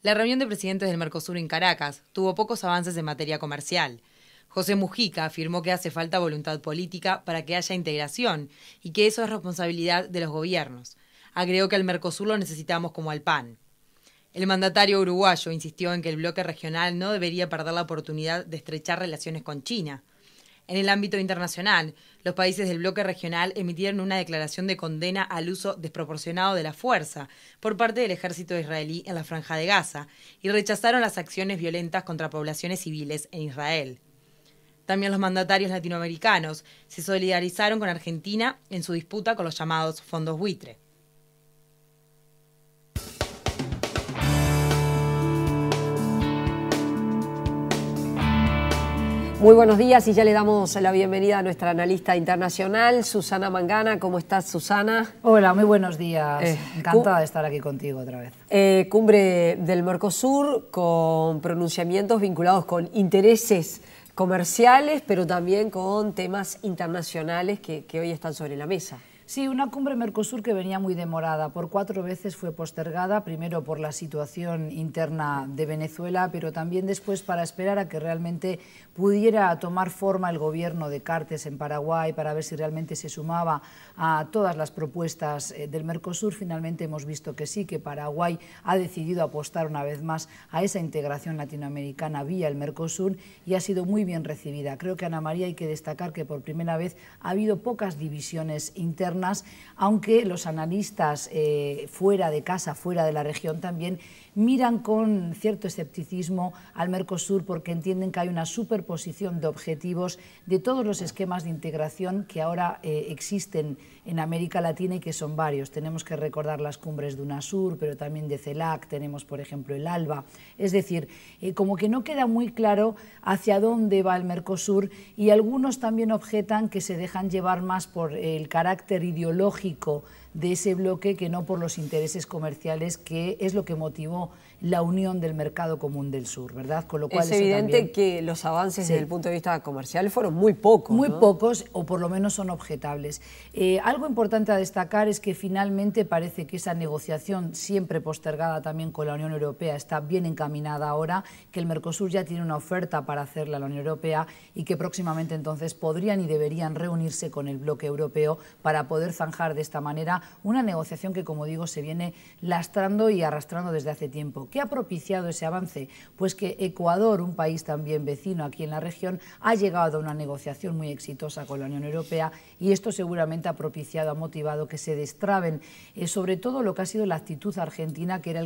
La reunión de presidentes del Mercosur en Caracas tuvo pocos avances en materia comercial. José Mujica afirmó que hace falta voluntad política para que haya integración y que eso es responsabilidad de los gobiernos. Agregó que al Mercosur lo necesitamos como al pan. El mandatario uruguayo insistió en que el bloque regional no debería perder la oportunidad de estrechar relaciones con China. En el ámbito internacional, los países del bloque regional emitieron una declaración de condena al uso desproporcionado de la fuerza por parte del ejército israelí en la Franja de Gaza y rechazaron las acciones violentas contra poblaciones civiles en Israel. También los mandatarios latinoamericanos se solidarizaron con Argentina en su disputa con los llamados fondos buitre. Muy buenos días y ya le damos la bienvenida a nuestra analista internacional, Susana Mangana. ¿Cómo estás, Susana? Hola, muy buenos días. Encantada de estar aquí contigo otra vez. Cumbre del Mercosur con pronunciamientos vinculados con intereses comerciales, pero también con temas internacionales que hoy están sobre la mesa. Sí, una cumbre Mercosur que venía muy demorada. Por 4 veces fue postergada, primero por la situación interna de Venezuela, pero también después para esperar a que realmente pudiera tomar forma el gobierno de Cartes en Paraguay, para ver si realmente se sumaba a todas las propuestas del Mercosur. Finalmente hemos visto que sí, que Paraguay ha decidido apostar una vez más a esa integración latinoamericana vía el Mercosur y ha sido muy bien recibida. Creo que, Ana María, hay que destacar que por primera vez ha habido pocas divisiones internas, aunque los analistas fuera de casa, fuera de la región también, miran con cierto escepticismo al Mercosur porque entienden que hay una superposición de objetivos de todos los esquemas de integración que ahora existen en América Latina y que son varios. Tenemos que recordar las cumbres de UNASUR, pero también de CELAC, tenemos por ejemplo el ALBA. Es decir, como que no queda muy claro hacia dónde va el Mercosur y algunos también objetan que se dejan llevar más por el carácter ideológico de ese bloque que no por los intereses comerciales, que es lo que motivó la unión del mercado común del sur, ¿verdad? Con lo cual es evidente que los avances desde el punto de vista comercial fueron muy pocos. Muy pocos, o por lo menos son objetables. Algo importante a destacar es que finalmente parece que esa negociación, siempre postergada también con la Unión Europea, está bien encaminada ahora, que el Mercosur ya tiene una oferta para hacerla a la Unión Europea y que próximamente entonces podrían y deberían reunirse con el bloque europeo para poder zanjar de esta manera una negociación que, como digo, se viene lastrando y arrastrando desde hace tiempo. ¿Qué ha propiciado ese avance? Pues que Ecuador, un país también vecino aquí en la región, ha llegado a una negociación muy exitosa con la Unión Europea y esto seguramente ha propiciado, ha motivado que se destraben sobre todo lo que ha sido la actitud argentina, que era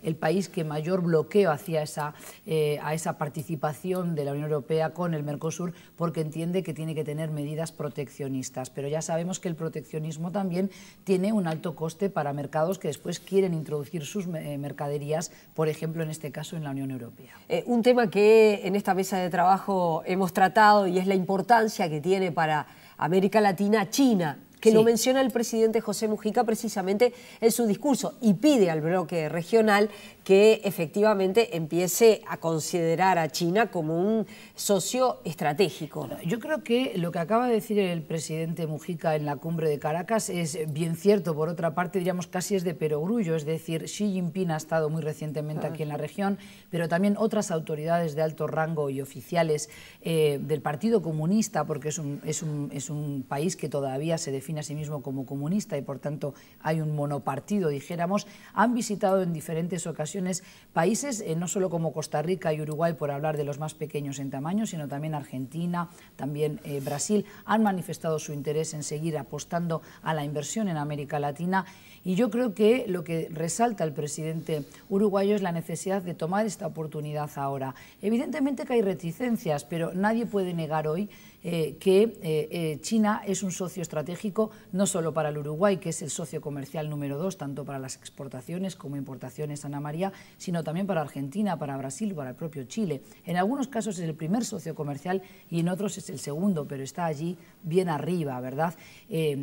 el país que mayor bloqueo hacía a esa participación de la Unión Europea con el Mercosur, porque entiende que tiene que tener medidas proteccionistas. Pero ya sabemos que el proteccionismo también tiene un alto coste para mercados que después quieren introducir sus mercaderías, por ejemplo, en este caso en la Unión Europea. Un tema que en esta mesa de trabajo hemos tratado y es la importancia que tiene para América Latina China, que lo menciona el presidente José Mujica precisamente en su discurso y pide al bloque regional que efectivamente empiece a considerar a China como un socio estratégico. Bueno, yo creo que lo que acaba de decir el presidente Mujica en la cumbre de Caracas es bien cierto. Por otra parte, diríamos casi es de perogrullo, es decir, Xi Jinping ha estado muy recientemente aquí en la región, pero también otras autoridades de alto rango y oficiales del Partido Comunista, porque es un país que todavía se define a sí mismo como comunista y por tanto hay un monopartido, dijéramos, han visitado en diferentes ocasiones países, no solo como Costa Rica y Uruguay, por hablar de los más pequeños en tamaño, sino también Argentina, también Brasil, han manifestado su interés en seguir apostando a la inversión en América Latina. Y yo creo que lo que resalta el presidente uruguayo es la necesidad de tomar esta oportunidad ahora. Evidentemente que hay reticencias, pero nadie puede negar hoy que China es un socio estratégico no solo para el Uruguay, que es el socio comercial número 2, tanto para las exportaciones como importaciones, Ana María, sino también para Argentina, para Brasil, para el propio Chile. En algunos casos es el primer socio comercial y en otros es el segundo, pero está allí bien arriba, ¿verdad?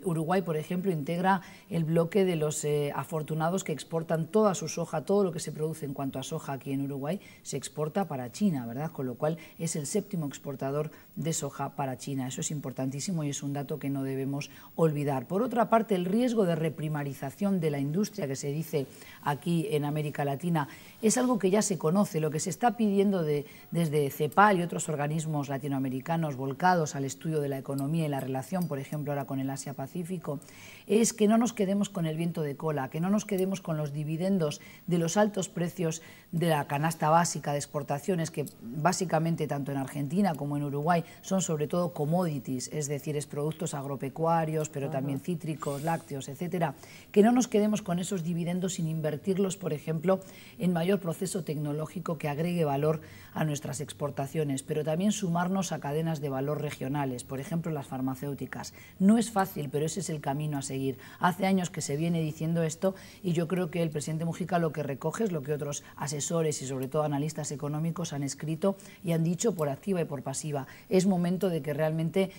Uruguay, por ejemplo, integra el bloque de los afortunados que exportan toda su soja, todo lo que se produce en cuanto a soja aquí en Uruguay se exporta para China, ¿verdad? Con lo cual es el 7º exportador de soja para China. Eso es importantísimo y es un dato que no debemos olvidar. Por otra parte, el riesgo de reprimarización de la industria que se dice aquí en América Latina es algo que ya se conoce. Lo que se está pidiendo desde CEPAL y otros organismos latinoamericanos volcados al estudio de la economía y la relación, por ejemplo, ahora con el Asia-Pacífico, es que no nos quedemos con el viento de cola, que no nos quedemos con los dividendos de los altos precios de la canasta básica de exportaciones, que básicamente tanto en Argentina como en Uruguay son sobre todo commodities, es decir, es productos agropecuarios, pero también cítricos, lácteos, etcétera, que no nos quedemos con esos dividendos sin invertirlos, por ejemplo, en mayor proceso tecnológico que agregue valor a nuestras exportaciones, pero también sumarnos a cadenas de valor regionales, por ejemplo, las farmacéuticas. No es fácil, pero ese es el camino a seguir. Hace años que se viene diciendo esto y yo creo que el presidente Mujica lo que recoge es lo que otros asesores y sobre todo analistas económicos han escrito y han dicho por activa y por pasiva. Es momento de que realmente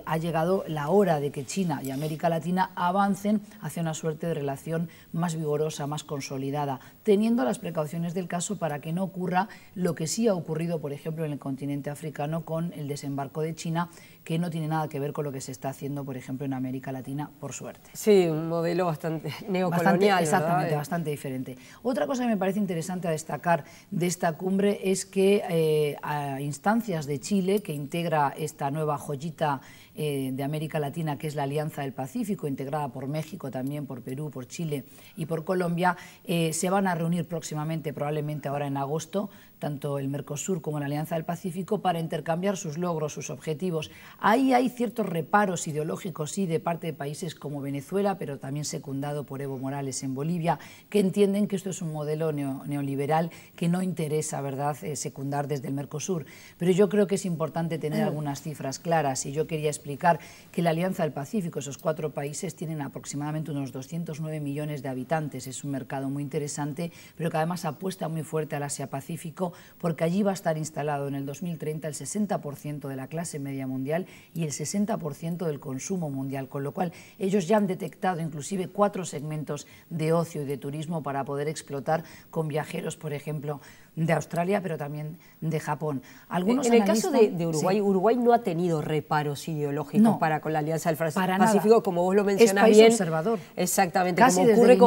ha llegado la hora de que China y América Latina avancen hacia una suerte de relación más vigorosa, más consolidada, teniendo las precauciones del caso para que no ocurra lo que sí ha ocurrido, por ejemplo, en el continente africano con el desembarco de China, que no tiene nada que ver con lo que se está haciendo, por ejemplo, en América Latina, por suerte. Sí, un modelo bastante neocolonial. Exactamente, bastante diferente. Otra cosa que me parece interesante a destacar de esta cumbre es que a instancias de Chile, que integra esta nueva joyita de América Latina, que es la Alianza del Pacífico, integrada por México, también por Perú, por Chile y por Colombia, se van a reunir próximamente, probablemente ahora en agosto, tanto el Mercosur como la Alianza del Pacífico, para intercambiar sus logros, sus objetivos. Ahí hay ciertos reparos ideológicos, sí, de parte de países como Venezuela, pero también secundado por Evo Morales en Bolivia, que entienden que esto es un modelo neoliberal que no interesa, ¿verdad?, secundar desde el Mercosur. Pero yo creo que es importante tener algunas cifras claras y yo quería explicar que la Alianza del Pacífico, esos 4 países, tienen aproximadamente unos 209 millones de habitantes. Es un mercado muy interesante, pero que además apuesta muy fuerte al Asia-Pacífico, porque allí va a estar instalado en el 2030 el 60% de la clase media mundial y el 60% del consumo mundial, con lo cual ellos ya han detectado inclusive 4 segmentos de ocio y de turismo para poder explotar con viajeros, por ejemplo, de Australia, pero también de Japón. Algunos en el caso de Uruguay, sí. Uruguay no ha tenido reparos ideológicos para con la Alianza del Pacífico, como vos lo mencionás bien. Es país observador. Exactamente, casi como ocurre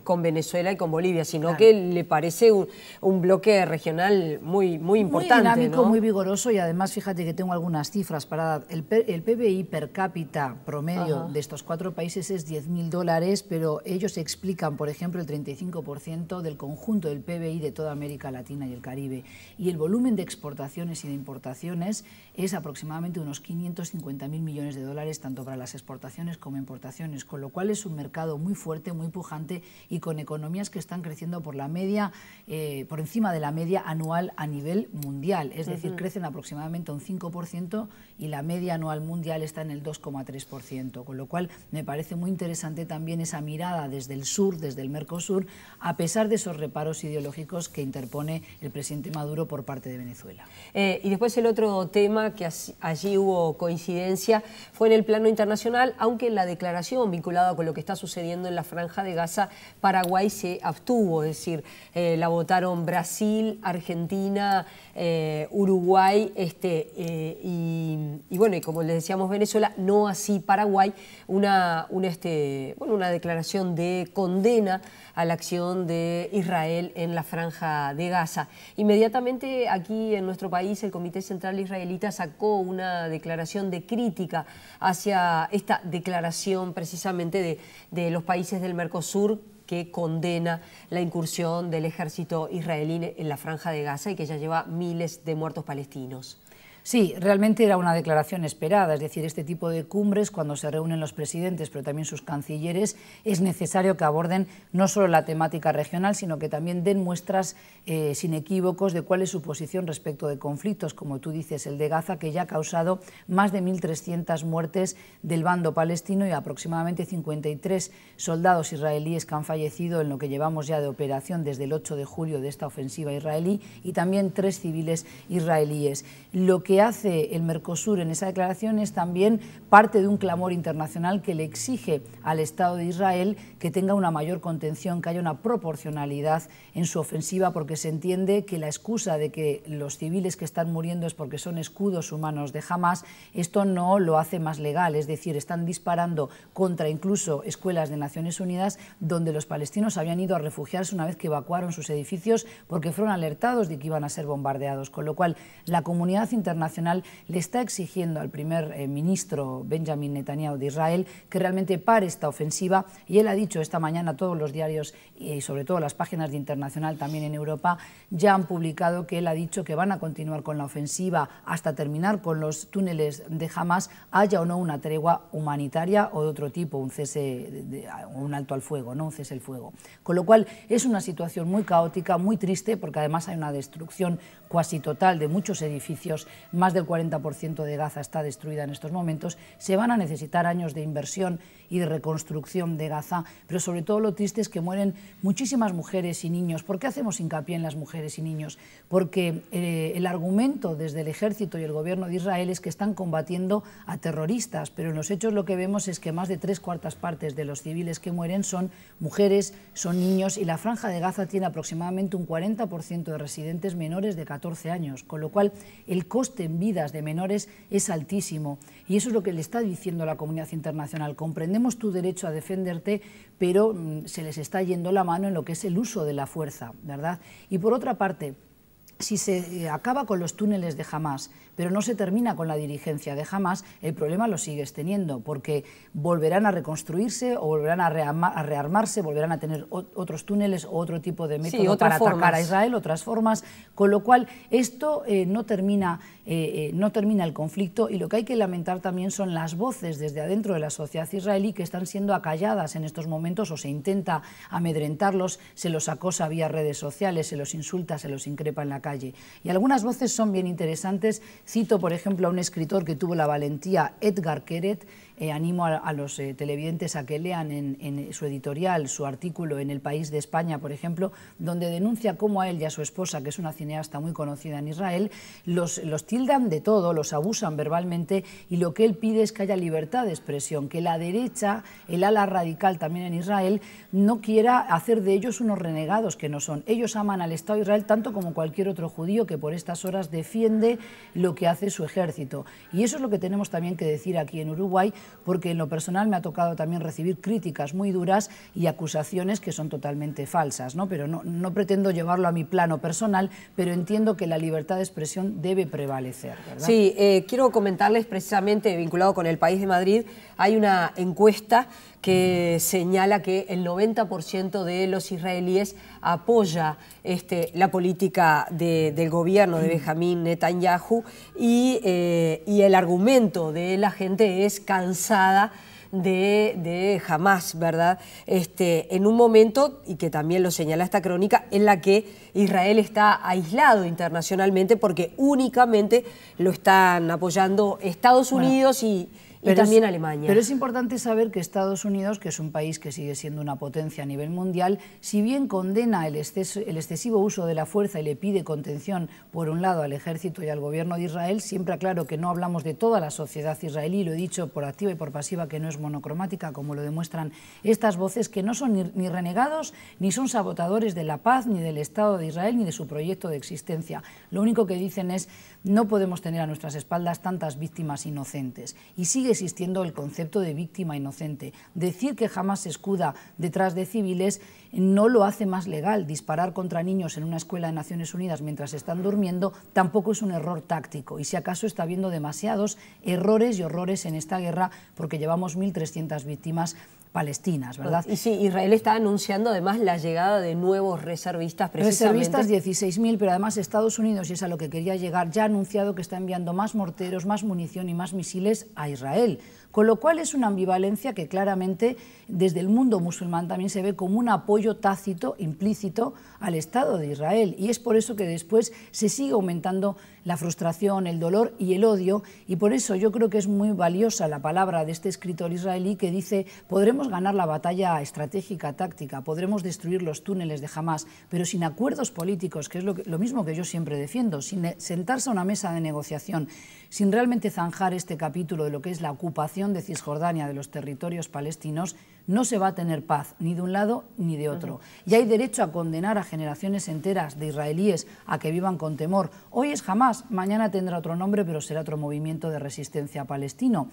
con Venezuela y con Bolivia, sino que le parece un bloque regional muy importante. Muy dinámico, ¿no? muy vigoroso, y además fíjate que tengo algunas cifras para dar. El PBI per cápita promedio de estos 4 países es $10.000, pero ellos explican, por ejemplo, el 35% del conjunto del PBI de toda América Latina y el Caribe, y el volumen de exportaciones y de importaciones es aproximadamente unos 550.000 millones de dólares, tanto para las exportaciones como importaciones, con lo cual es un mercado muy fuerte, muy pujante y con economías que están creciendo por la media, por encima de la media anual a nivel mundial, es decir, crecen aproximadamente un 5% y la media anual mundial está en el 2,3%, con lo cual me parece muy interesante también esa mirada desde el sur, desde el Mercosur, a pesar de esos reparos ideológicos que interpone el presidente Maduro por parte de Venezuela. Y después el otro tema que allí hubo coincidencia fue en el plano internacional, aunque en la declaración vinculada con lo que está sucediendo en la Franja de Gaza, Paraguay se abstuvo, es decir, la votaron Brasil, Argentina, Uruguay y bueno, y como les decíamos Venezuela, no así Paraguay, una declaración de condena a la acción de Israel en la Franja de Gaza. Inmediatamente aquí en nuestro país el Comité Central Israelita sacó una declaración de crítica hacia esta declaración precisamente de los países del Mercosur, que condena la incursión del ejército israelí en la Franja de Gaza y que ya lleva miles de muertos palestinos. Sí, realmente era una declaración esperada, es decir, este tipo de cumbres, cuando se reúnen los presidentes, pero también sus cancilleres, es necesario que aborden no solo la temática regional, sino que también den muestras sin equívocos de cuál es su posición respecto de conflictos, como tú dices, el de Gaza, que ya ha causado más de 1.300 muertes del bando palestino y aproximadamente 53 soldados israelíes que han fallecido en lo que llevamos ya de operación desde el 8 de julio de esta ofensiva israelí, y también 3 civiles israelíes. Lo que que hace el Mercosur en esa declaración es también parte de un clamor internacional que le exige al Estado de Israel que tenga una mayor contención, que haya una proporcionalidad en su ofensiva, porque se entiende que la excusa de que los civiles que están muriendo es porque son escudos humanos de Hamás, esto no lo hace más legal, es decir, están disparando contra incluso escuelas de Naciones Unidas donde los palestinos habían ido a refugiarse una vez que evacuaron sus edificios porque fueron alertados de que iban a ser bombardeados, con lo cual la comunidad internacional le está exigiendo al primer ministro Benjamin Netanyahu de Israel que realmente pare esta ofensiva, y él ha dicho esta mañana, todos los diarios y sobre todo las páginas de Internacional también en Europa ya han publicado que él ha dicho que van a continuar con la ofensiva hasta terminar con los túneles de Hamás, haya o no una tregua humanitaria o de otro tipo, un cese, un alto al fuego, ¿no? Un cese el fuego. Con lo cual es una situación muy caótica, muy triste, porque además hay una destrucción cuasi total de muchos edificios, más del 40% de Gaza está destruida en estos momentos. Se van a necesitar años de inversión y de reconstrucción de Gaza, pero sobre todo lo triste es que mueren muchísimas mujeres y niños. ¿Por qué hacemos hincapié en las mujeres y niños? Porque el argumento desde el ejército y el gobierno de Israel es que están combatiendo a terroristas, pero en los hechos lo que vemos es que más de 3/4 partes de los civiles que mueren son mujeres, son niños, y la Franja de Gaza tiene aproximadamente un 40% de residentes menores de 14 años, con lo cual el coste en vidas de menores es altísimo, y eso es lo que le está diciendo la comunidad internacional. Comprendemos tu derecho a defenderte, pero se les está yendo la mano en lo que es el uso de la fuerza, ¿verdad? Y por otra parte, si se acaba con los túneles de Hamás, pero no se termina con la dirigencia de Hamás, el problema lo sigues teniendo, porque volverán a reconstruirse o volverán a rearmarse, volverán a tener otros túneles o otro tipo de método para atacar a Israel, otras formas, con lo cual esto no termina el conflicto, y lo que hay que lamentar también son las voces desde adentro de la sociedad israelí que están siendo acalladas en estos momentos, o se intenta amedrentarlos, se los acosa vía redes sociales, se los insulta, se los increpa en la calle. Y algunas voces son bien interesantes. Cito, por ejemplo, a un escritor que tuvo la valentía, Edgar Keret. Animo a los televidentes a que lean en su editorial su artículo en El País de España, por ejemplo, donde denuncia cómo a él y a su esposa, que es una cineasta muy conocida en Israel, los tildan de todo, los abusan verbalmente, y lo que él pide es que haya libertad de expresión, que la derecha, el ala radical también en Israel, no quiera hacer de ellos unos renegados que no son. Ellos aman al Estado de Israel tanto como cualquier otro judío que por estas horas defiende lo que hace su ejército. Y eso es lo que tenemos también que decir aquí en Uruguay, porque en lo personal me ha tocado también recibir críticas muy duras y acusaciones que son totalmente falsas, ¿no? Pero no pretendo llevarlo a mi plano personal, pero entiendo que la libertad de expresión debe prevalecer, ¿verdad? Sí, quiero comentarles precisamente, vinculado con El País de Madrid, hay una encuesta que señala que el 90% de los israelíes apoya la política del gobierno de Benjamín Netanyahu, y el argumento de la gente es cansada de Hamás, ¿verdad? En un momento, y que también lo señala esta crónica, en la que Israel está aislado internacionalmente porque únicamente lo están apoyando Estados Unidos y también Alemania. Pero es importante saber que Estados Unidos, que es un país que sigue siendo una potencia a nivel mundial, si bien condena el excesivo uso de la fuerza y le pide contención, por un lado, al ejército y al gobierno de Israel, siempre aclaro que no hablamos de toda la sociedad israelí, lo he dicho por activa y por pasiva, que no es monocromática, como lo demuestran estas voces, que no son ni renegados, ni son sabotadores de la paz, ni del Estado de Israel, ni de su proyecto de existencia. Lo único que dicen es: no podemos tener a nuestras espaldas tantas víctimas inocentes. Y sigue existiendo el concepto de víctima inocente. Decir que Hamás se escuda detrás de civiles no lo hace más legal. Disparar contra niños en una escuela de Naciones Unidas mientras están durmiendo tampoco es un error táctico. Y si acaso está habiendo demasiados errores y horrores en esta guerra, porque llevamos 1.300 víctimas palestinas, ¿verdad? Y sí, Israel está anunciando además la llegada de nuevos reservistas, precisamente. Reservistas 16.000, pero además Estados Unidos, y es a lo que quería llegar, ya ha anunciado que está enviando más morteros, más munición y más misiles a Israel, Con lo cual es una ambivalencia que claramente desde el mundo musulmán también se ve como un apoyo tácito, implícito al Estado de Israel. Y es por eso que después se sigue aumentando la frustración, el dolor y el odio. Y por eso yo creo que es muy valiosa la palabra de este escritor israelí que dice: podremos ganar la batalla estratégica, táctica, podremos destruir los túneles de Hamás, pero sin acuerdos políticos, que es lo mismo que yo siempre defiendo, sin sentarse a una mesa de negociación, sin realmente zanjar este capítulo de lo que es la ocupación de Cisjordania, de los territorios palestinos, no se va a tener paz ni de un lado ni de otro. Y hay derecho a condenar a generaciones enteras de israelíes a que vivan con temor. Hoy es Hamás, mañana tendrá otro nombre, pero será otro movimiento de resistencia palestino.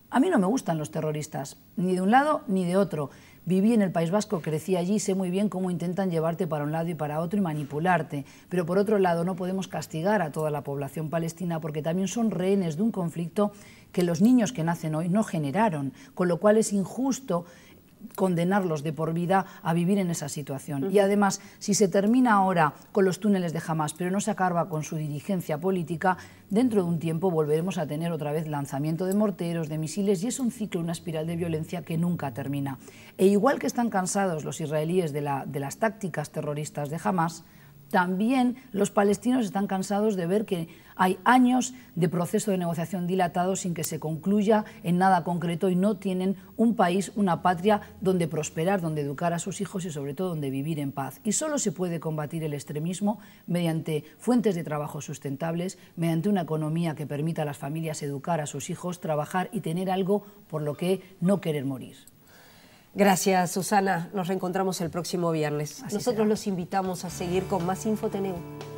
A mí no me gustan los terroristas, ni de un lado ni de otro. Viví en el País Vasco, crecí allí, sé muy bien cómo intentan llevarte para un lado y para otro y manipularte. Pero por otro lado no podemos castigar a toda la población palestina porque también son rehenes de un conflicto que los niños que nacen hoy no generaron, con lo cual es injusto condenarlos de por vida a vivir en esa situación. Y además, si se termina ahora con los túneles de Hamás, pero no se acaba con su dirigencia política, dentro de un tiempo volveremos a tener otra vez lanzamiento de morteros, de misiles, y es un ciclo, una espiral de violencia que nunca termina. E igual que están cansados los israelíes de las tácticas terroristas de Hamás, también los palestinos están cansados de ver que hay años de proceso de negociación dilatado sin que se concluya en nada concreto y no tienen un país, una patria donde prosperar, donde educar a sus hijos y sobre todo donde vivir en paz. Y solo se puede combatir el extremismo mediante fuentes de trabajo sustentables, mediante una economía que permita a las familias educar a sus hijos, trabajar y tener algo por lo que no querer morir. Gracias, Susana. Nos reencontramos el próximo viernes. Así Nosotros será. los invitamos a seguir con más InfoTNU.